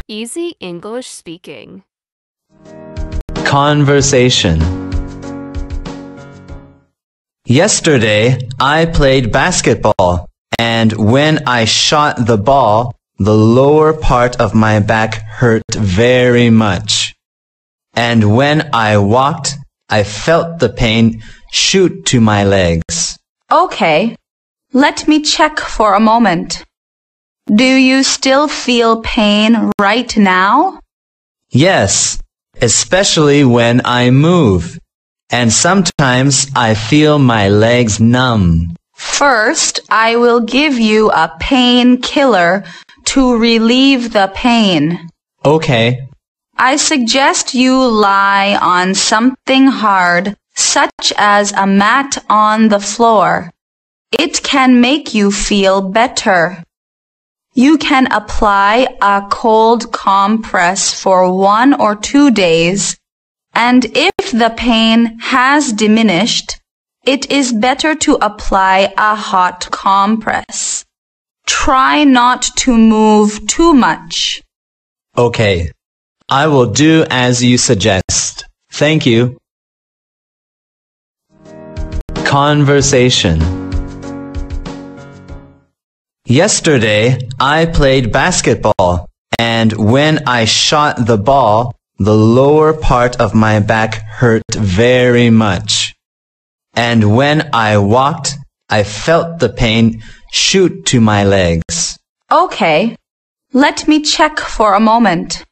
Easy English speaking. Conversation. Yesterday, I played basketball, and when I shot the ball, the lower part of my back hurt very much. And when I walked, I felt the pain shoot to my legs. Okay, let me check for a moment. Do you still feel pain right now? Yes, especially when I move. And sometimes I feel my legs numb. First, I will give you a painkiller to relieve the pain. Okay. I suggest you lie on something hard, such as a mat on the floor. It can make you feel better. You can apply a cold compress for 1 or 2 days, and if the pain has diminished, it is better to apply a hot compress. Try not to move too much. Okay. I will do as you suggest. Thank you. Conversation. Yesterday, I played basketball, and when I shot the ball, the lower part of my back hurt very much. And when I walked, I felt the pain shoot to my legs. Okay, let me check for a moment.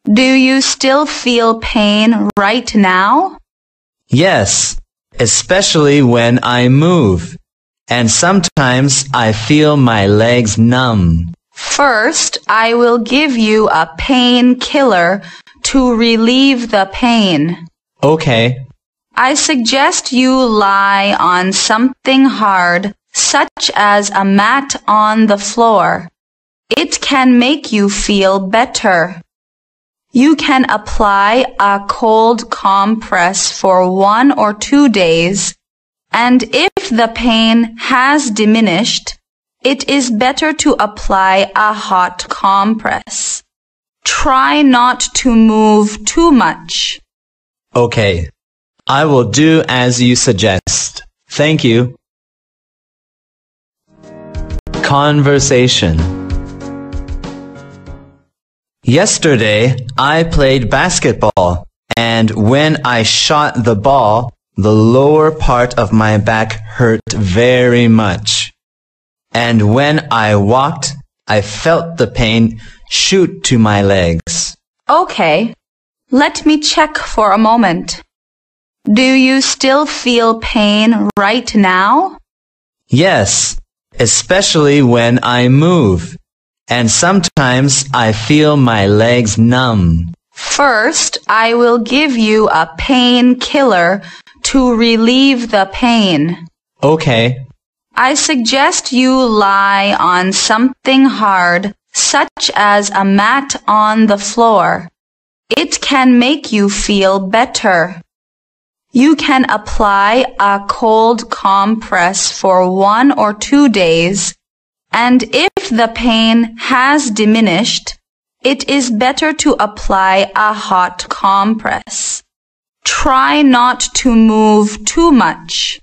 Do you still feel pain right now? Yes, especially when I move. And sometimes I feel my legs numb. First, I will give you a painkiller to relieve the pain. Okay. I suggest you lie on something hard, such as a mat on the floor. It can make you feel better. You can apply a cold compress for 1 or 2 days, and if the pain has diminished, it is better to apply a hot compress. Try not to move too much. Okay. I will do as you suggest. Thank you. Conversation. Yesterday, I played basketball, and when I shot the ball, the lower part of my back hurt very much. And when I walked, I felt the pain shoot to my legs. Okay, let me check for a moment. Do you still feel pain right now? Yes, especially when I move. And sometimes I feel my legs numb. First, I will give you a painkiller to relieve the pain. Okay. I suggest you lie on something hard, such as a mat on the floor. It can make you feel better. You can apply a cold compress for 1 or 2 days, and if the pain has diminished, it is better to apply a hot compress. Try not to move too much.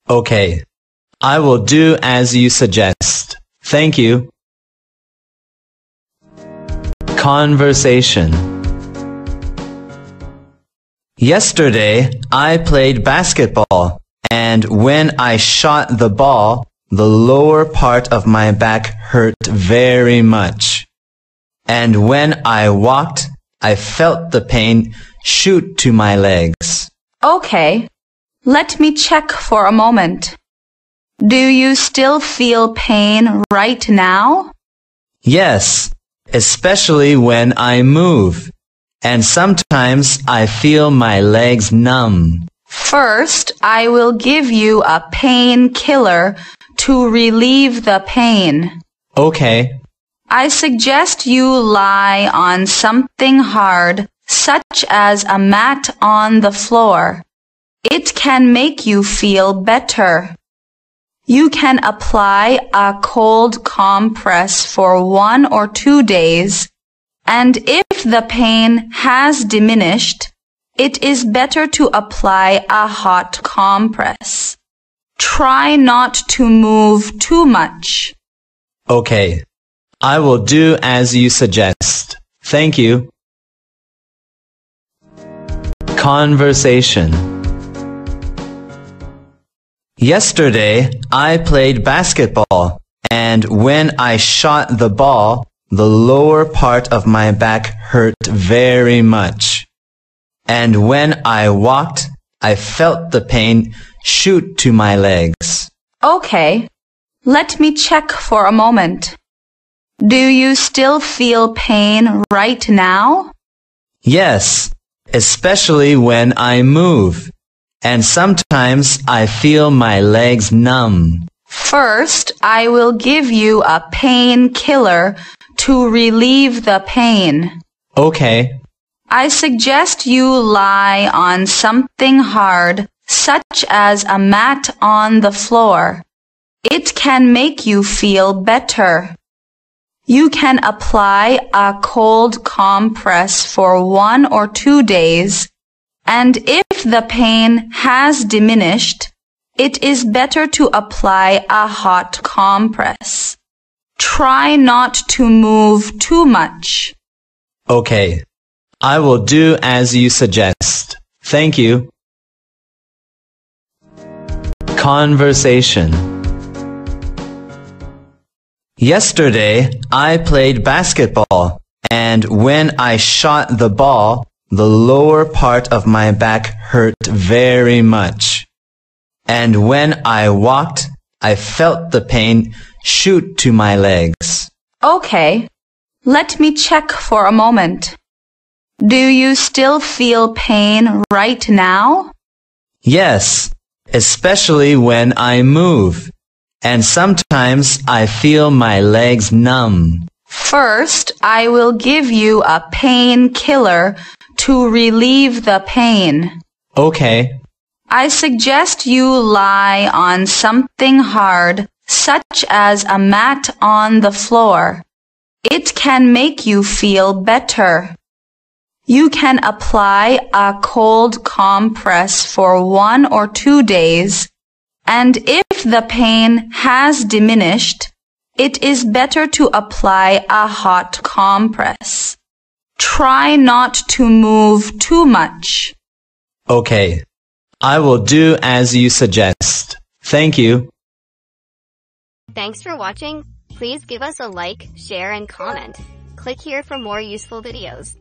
Okay. I will do as you suggest. Thank you. Conversation. Yesterday, I played basketball, and when I shot the ball, the lower part of my back hurt very much. And when I walked, I felt the pain shoot to my legs. Okay, let me check for a moment. Do you still feel pain right now? Yes, especially when I move. And sometimes I feel my legs numb. First, I will give you a painkiller to relieve the pain. Okay. I suggest you lie on something hard, such as a mat on the floor. It can make you feel better. You can apply a cold compress for 1 or 2 days, And if the pain has diminished, it is better to apply a hot compress. Try not to move too much. Okay, I will do as you suggest. Thank you. Conversation. Yesterday, I played basketball, and when I shot the ball, the lower part of my back hurt very much. And when I walked, I felt the pain shoot to my legs. Okay, let me check for a moment. Do you still feel pain right now? Yes, especially when I move. And sometimes I feel my legs numb. First, I will give you a painkiller to relieve the pain. Okay. I suggest you lie on something hard, such as a mat on the floor. It can make you feel better. You can apply a cold compress for 1 or 2 days, and if the pain has diminished, it is better to apply a hot compress. Try not to move too much. Okay, I will do as you suggest. Thank you. Conversation. Yesterday, I played basketball, and when I shot the ball, the lower part of my back hurt very much. And when I walked, I felt the pain shoot to my legs. Okay, let me check for a moment. Do you still feel pain right now? Yes, especially when I move. And sometimes I feel my legs numb. First, I will give you a painkiller to relieve the pain. Okay. I suggest you lie on something hard, such as a mat on the floor. It can make you feel better. You can apply a cold compress for 1 or 2 days, and if the pain has diminished, it is better to apply a hot compress. Try not to move too much. Okay, I will do as you suggest. Thank you. Thanks for watching. Please give us a like, share, and comment. Click here for more useful videos.